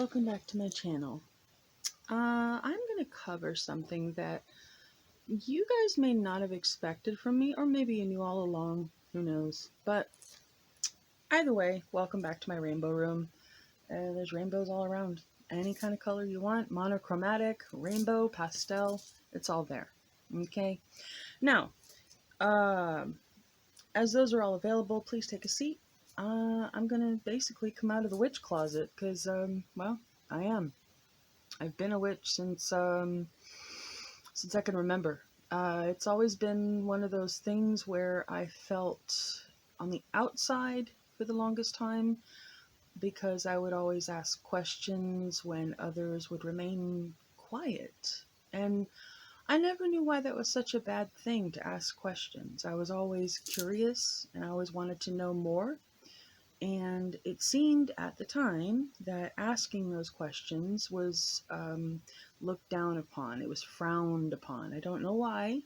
welcome back to my channel. I'm going to cover something that you guys may not have expected from me, or maybe you knew all along, who knows. But either way, welcome back to my rainbow room. There's rainbows all around. Any kind of color you want, monochromatic, rainbow, pastel, it's all there. Okay? Now, as those are all available, please take a seat. I'm going to basically come out of the witch closet because, well, I am. I've been a witch since I can remember. It's always been one of those things where I felt on the outside for the longest time because I would always ask questions when others would remain quiet. And I never knew why that was such a bad thing to ask questions. I was always curious and I always wanted to know more. And it seemed at the time that asking those questions was looked down upon. It was frowned upon. I don't know why.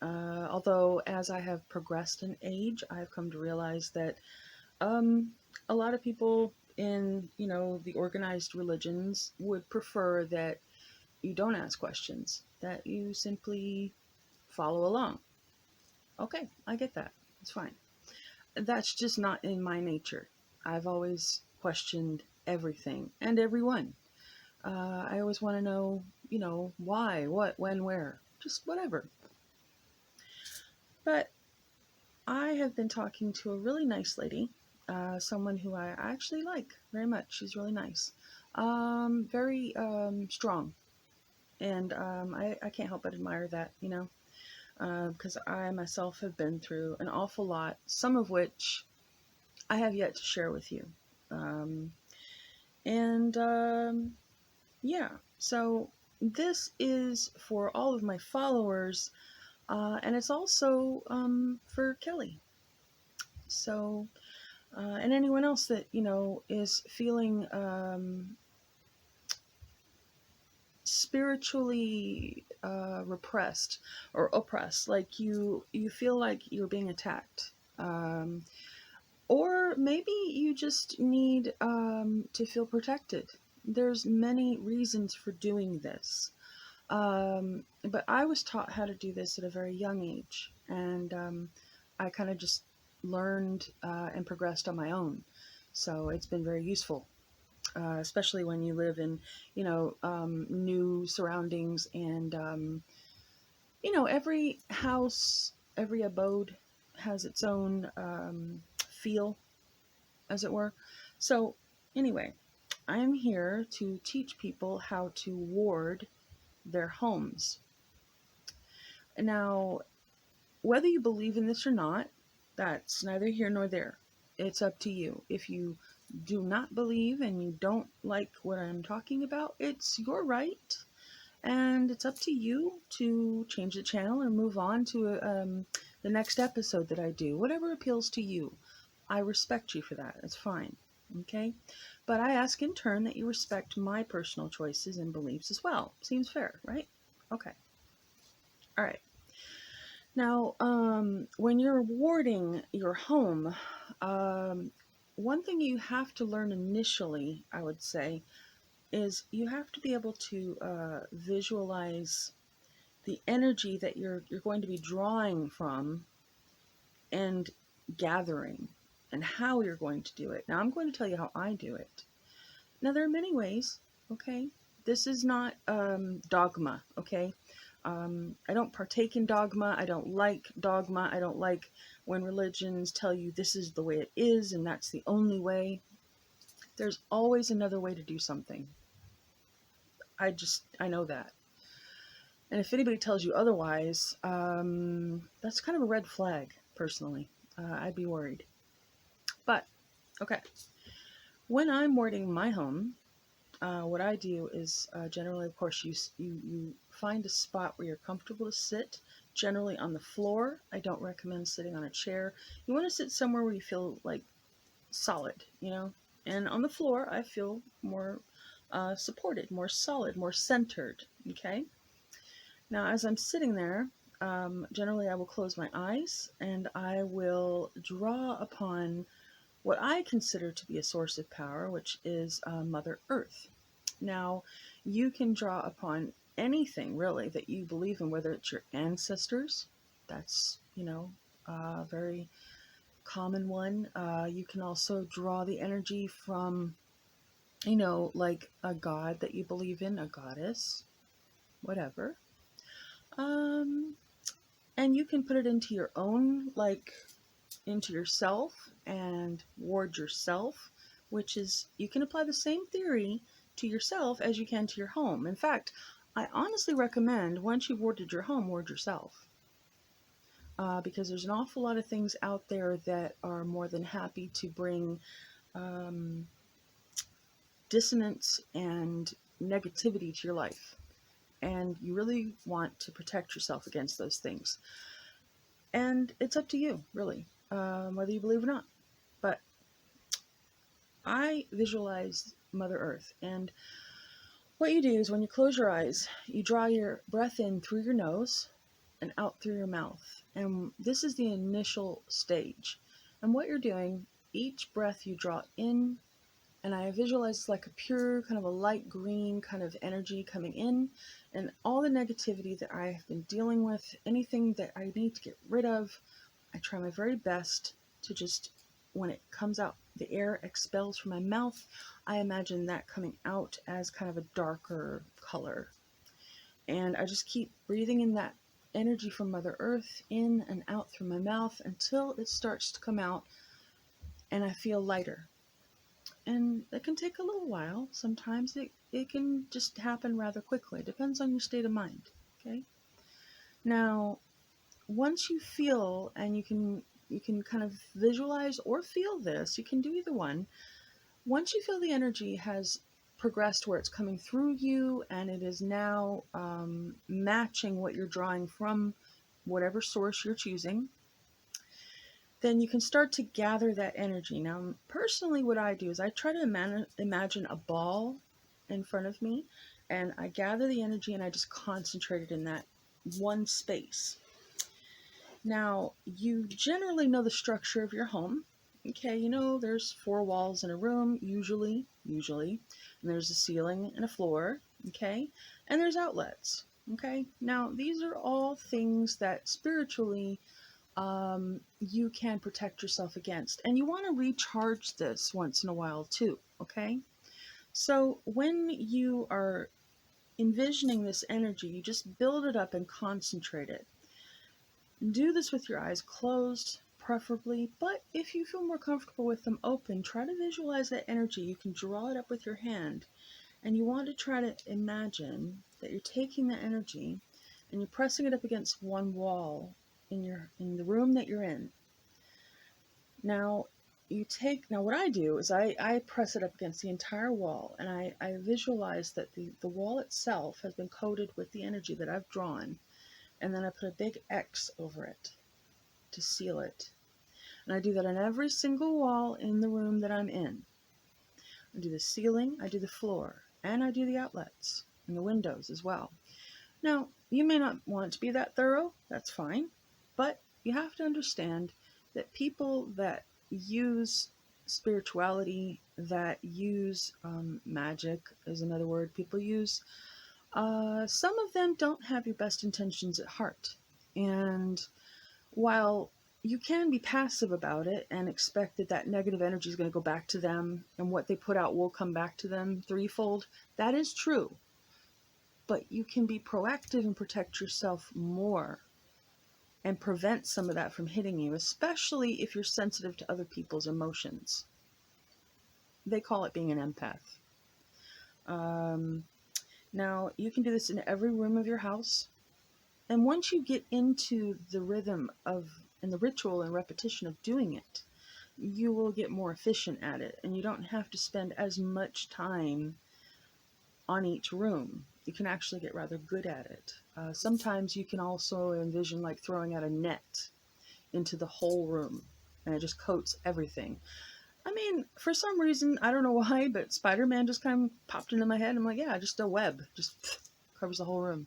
Although, as I have progressed in age, I've come to realize that um, a lot of people in, the organized religions would prefer that you don't ask questions, that you simply follow along. Okay, I get that. It's fine. That's just not in my nature. I've always questioned everything and everyone. I always want to know, why, what, when, where, just whatever. But I have been talking to a really nice lady, someone who I actually like very much. She's really nice, very strong, and I can't help but admire that, because I myself have been through an awful lot, some of which I have yet to share with you. Um, and yeah, so this is for all of my followers, and it's also for Kelly. So, and anyone else that, is feeling spiritually repressed or oppressed, like you feel like you're being attacked. Or maybe you just need to feel protected. There's many reasons for doing this. But I was taught how to do this at a very young age, and I kind of just learned and progressed on my own. So it's been very useful, especially when you live in, new surroundings, and every house, every abode has its own feel, as it were. So, anyway, I'm here to teach people how to ward their homes. Now, whether you believe in this or not, that's neither here nor there. It's up to you. If you do not believe and you don't like what I'm talking about, it's your right. And it's up to you to change the channel or move on to the next episode that I do. Whatever appeals to you. I respect you for that. It's fine. Okay? But I ask in turn that you respect my personal choices and beliefs as well. Seems fair, right? Okay. All right. Now, when you're warding your home, one thing you have to learn initially, I would say, is you have to be able to visualize the energy that you're going to be drawing from and gathering, and how you're going to do it. Now, I'm going to tell you how I do it. Now, there are many ways, okay? This is not dogma, okay? I don't partake in dogma. I don't like dogma. I don't like when religions tell you this is the way it is and that's the only way. There's always another way to do something. I know that. And if anybody tells you otherwise, that's kind of a red flag, personally. I'd be worried. But, okay. When I'm warding my home, what I do is generally, of course, you find a spot where you're comfortable to sit, generally on the floor. I don't recommend sitting on a chair. You want to sit somewhere where you feel like solid, and on the floor I feel more supported, more solid, more centered. Okay. Now, as I'm sitting there, generally I will close my eyes and I will draw upon what I consider to be a source of power, which is Mother Earth. Now, you can draw upon anything really that you believe in, whether it's your ancestors, that's, a very common one. You can also draw the energy from, like a god that you believe in, a goddess, whatever. Um, and you can put it into your own, like into yourself and ward yourself, which is, you can apply the same theory to yourself as you can to your home. In fact, I honestly recommend once you've warded your home, ward yourself. Because there's an awful lot of things out there that are more than happy to bring um, dissonance and negativity to your life. And you really want to protect yourself against those things. And it's up to you, really, whether you believe or not. But I visualize Mother Earth. And what you do is when you close your eyes, you draw your breath in through your nose and out through your mouth. And this is the initial stage. And what you're doing, each breath you draw in, and I visualize like a pure kind of a light green kind of energy coming in, and all the negativity that I have been dealing with, anything that I need to get rid of, I try my very best to just, when it comes out, the air expels from my mouth, I imagine that coming out as kind of a darker color. And I just keep breathing in that energy from Mother Earth in and out through my mouth until it starts to come out and I feel lighter. And it can take a little while. Sometimes it can just happen rather quickly. It depends on your state of mind. Okay. Now, once you feel, and you can kind of visualize or feel this, you can do either one. Once you feel the energy has progressed where it's coming through you and it is now matching what you're drawing from whatever source you're choosing, then you can start to gather that energy. Now, personally, what I do is I try to imagine a ball in front of me, and I gather the energy and I just concentrate it in that one space. Now, you generally know the structure of your home. Okay, there's 4 walls in a room, usually, and there's a ceiling and a floor, okay, and there's outlets, okay. Now, these are all things that spiritually you can protect yourself against, and you want to recharge this once in a while too, okay. So when you are envisioning this energy, you just build it up and concentrate it. Do this with your eyes closed, preferably, but if you feel more comfortable with them open, try to visualize that energy. You can draw it up with your hand, and you want to try to imagine that you're taking that energy and you're pressing it up against one wall in the room that you're in. Now, what I do is I press it up against the entire wall, and I visualize that the wall itself has been coated with the energy that I've drawn, and then I put a big X over it to seal it. And I do that on every single wall in the room that I'm in. I do the ceiling, I do the floor, and I do the outlets and the windows as well. Now, you may not want to be that thorough, that's fine, but you have to understand that people that use spirituality, that use magic is another word people use, some of them don't have your best intentions at heart. And while you can be passive about it and expect that negative energy is going to go back to them and what they put out will come back to them threefold, that is true. But you can be proactive and protect yourself more and prevent some of that from hitting you, especially if you're sensitive to other people's emotions. They call it being an empath. Now, you can do this in every room of your house. And once you get into the rhythm of and the ritual and repetition of doing it, you will get more efficient at it, and you don't have to spend as much time on each room. You can actually get rather good at it. Sometimes you can also envision like throwing out a net into the whole room, and it just coats everything. I mean, for some reason, I don't know why, but Spider-Man just kind of popped into my head. I'm like, yeah, just a web, just covers the whole room.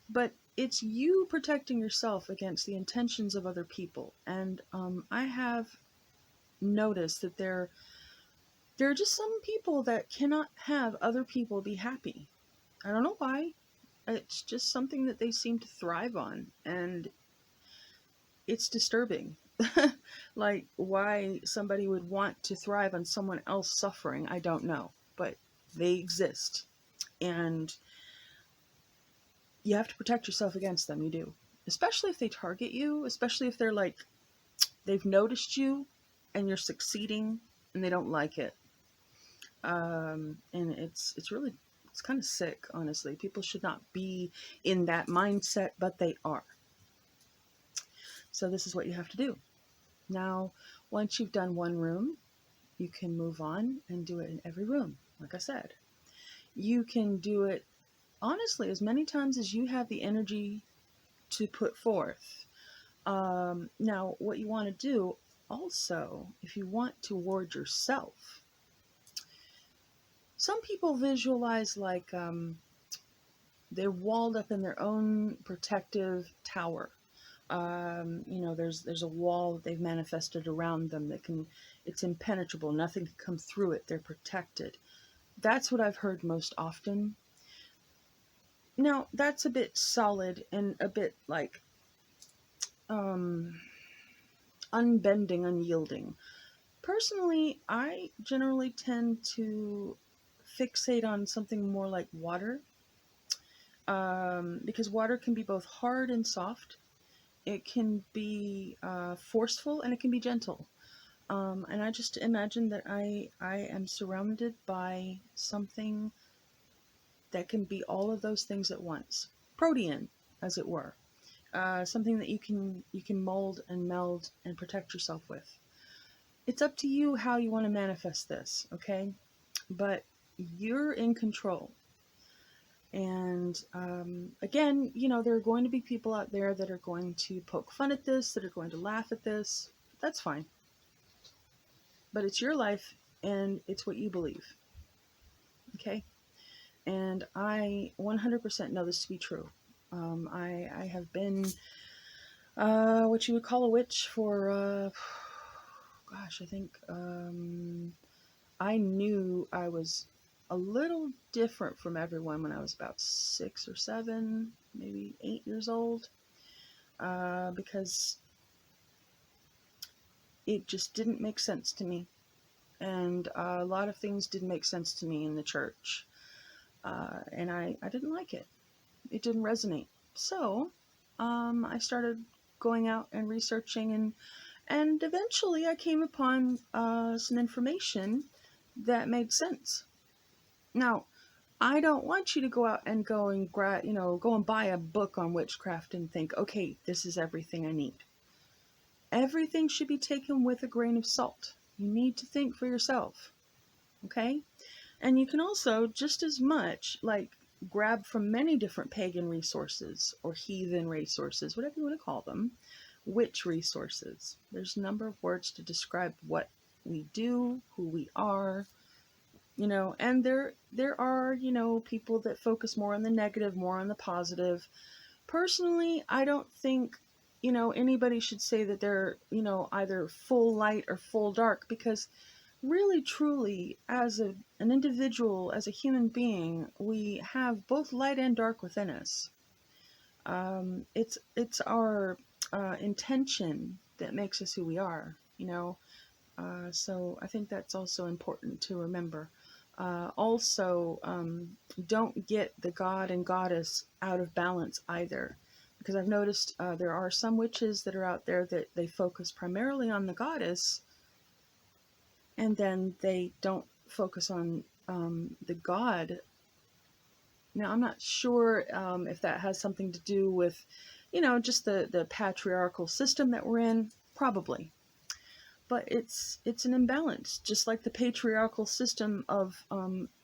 But it's you protecting yourself against the intentions of other people. And I have notice that there are just some people that cannot have other people be happy. I don't know why. It's just something that they seem to thrive on, and it's disturbing. Like, why somebody would want to thrive on someone else suffering, I don't know. But they exist. And you have to protect yourself against them. You do. Especially if they target you, especially if they're like, they've noticed you and you're succeeding and they don't like it. And it's really, it's kind of sick, honestly. People should not be in that mindset, but they are. So this is what you have to do. Now, once you've done one room, you can move on and do it in every room. Like I said, you can do it honestly as many times as you have the energy to put forth. Now, what you want to do also, if you want to ward yourself, some people visualize like they're walled up in their own protective tower. There's a wall that they've manifested around them that it's impenetrable. Nothing can come through it. They're protected. That's what I've heard most often. Now, that's a bit solid and a bit like unbending, unyielding. Personally, I generally tend to fixate on something more like water, because water can be both hard and soft. It can be forceful and it can be gentle. And I just imagine that I am surrounded by something that can be all of those things at once. Protean, as it were. Something that you can mold and meld and protect yourself with. It's up to you how you want to manifest this, okay? But you're in control. And again, there are going to be people out there that are going to poke fun at this, that are going to laugh at this. That's fine. But it's your life and it's what you believe. Okay? And I 100% know this to be true. I have been what you would call a witch for, gosh, I think I knew I was a little different from everyone when I was about 6 or 7, maybe 8 years old, because it just didn't make sense to me. And a lot of things didn't make sense to me in the church. And I didn't like it. It didn't resonate. So I started going out and researching, and eventually I came upon some information that made sense. Now, I don't want you to go out and go and buy a book on witchcraft and think, okay, this is everything I need. Everything should be taken with a grain of salt. You need to think for yourself, okay? And you can also just as much grab from many different pagan resources or heathen resources, whatever you want to call them, witch resources. There's a number of words to describe what we do, who we are, and there are, people that focus more on the negative, more on the positive. Personally, I don't think, anybody should say that they're, either full light or full dark, because really, truly, as an individual, as a human being, we have both light and dark within us. It's our intention that makes us who we are, so I think that's also important to remember. Also, don't get the god and goddess out of balance either, because I've noticed there are some witches that are out there that they focus primarily on the goddess, and then they don't focus on the god. Now, I'm not sure if that has something to do with, just the patriarchal system that we're in. Probably. But it's an imbalance, just like the patriarchal system of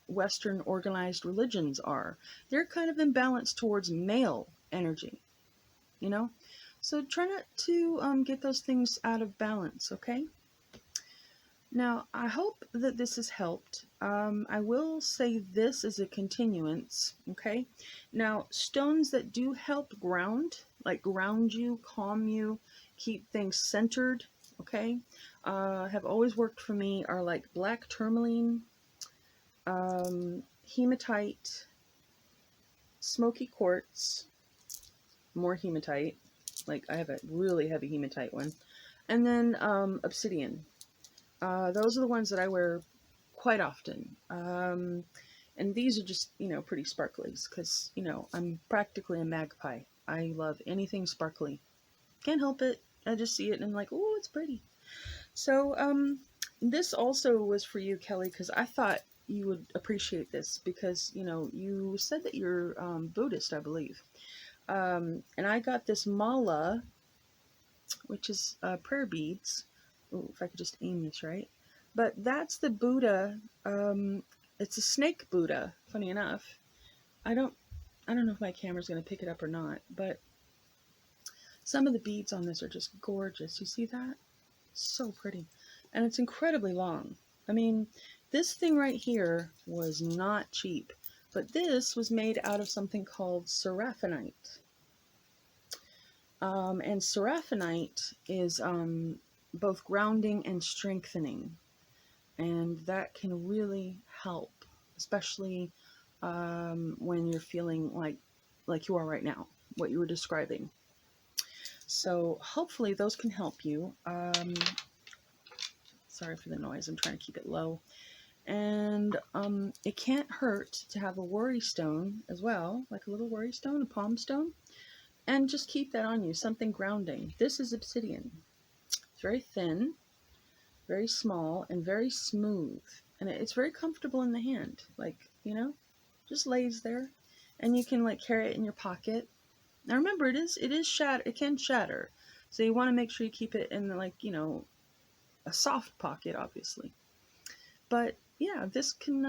Western organized religions are. They're kind of imbalanced towards male energy, you know? So try not to get those things out of balance, okay? Now, I hope that this has helped. I will say this as a continuance, okay? Now, stones that do help ground, like ground you, calm you, keep things centered, okay, have always worked for me are like black tourmaline, hematite, smoky quartz, more hematite. Like I have a really heavy hematite one, and then obsidian. Those are the ones that I wear quite often. And these are just, pretty sparklies because, I'm practically a magpie. I love anything sparkly. Can't help it. I just see it and I'm like, oh, it's pretty. So, this also was for you, Kelly, because I thought you would appreciate this because, you said that you're Buddhist, I believe. And I got this mala, which is prayer beads. Ooh, if I could just aim this right. But that's the Buddha. It's a snake Buddha. Funny enough, I don't. I don't know if my camera's going to pick it up or not. But some of the beads on this are just gorgeous. You see that? So pretty, and it's incredibly long. I mean, this thing right here was not cheap, but this was made out of something called seraphinite. And seraphinite is both grounding and strengthening, and that can really help, especially when you're feeling like you are right now, what you were describing. So hopefully those can help you. Sorry for the noise. I'm trying to keep it low. And it can't hurt to have a worry stone as well, like a little worry stone, a palm stone, and just keep that on you, something grounding. This is obsidian. It's very thin, very small, and very smooth. And it's very comfortable in the hand. Like, just lays there. And you can like carry it in your pocket. Now remember, it can shatter. So you want to make sure you keep it in a soft pocket, obviously. But yeah, this can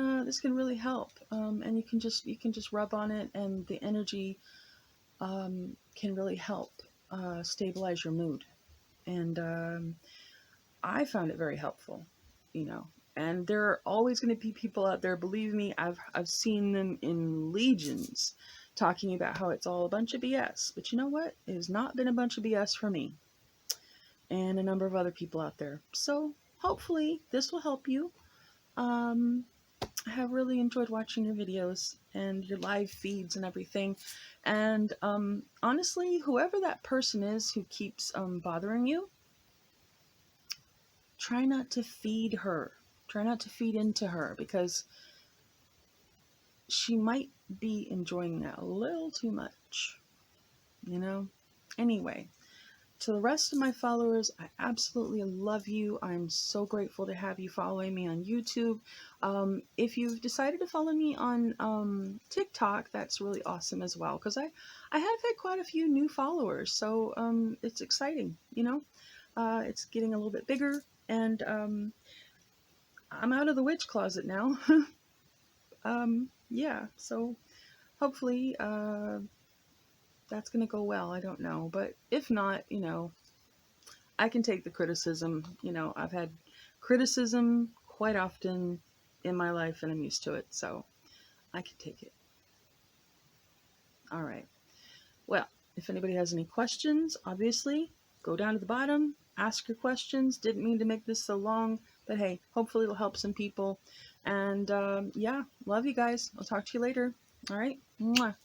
really help. And you can just rub on it, and the energy can really help stabilize your mood. And I found it very helpful, you know. And there are always going to be people out there. Believe me, I've seen them in legions talking about how it's all a bunch of BS. But you know what? It has not been a bunch of BS for me and a number of other people out there. So hopefully this will help you. Um, I have really enjoyed watching your videos and your live feeds and everything. And honestly, whoever that person is who keeps bothering you, try not to feed her. Try not to feed into her because she might be enjoying that a little too much, you know? Anyway, to the rest of my followers, I absolutely love you. I'm so grateful to have you following me on YouTube. If you've decided to follow me on TikTok, that's really awesome as well because I have had quite a few new followers, so it's exciting, you know? It's getting a little bit bigger, and I'm out of the witch closet now. Yeah, so hopefully that's going to go well. I don't know. But if not, I can take the criticism. I've had criticism quite often in my life and I'm used to it. So I can take it. All right. Well, if anybody has any questions, obviously, go down to the bottom, ask your questions. Didn't mean to make this so long, but hey, hopefully it'll help some people. And yeah, love you guys. I'll talk to you later. All right. Mwah.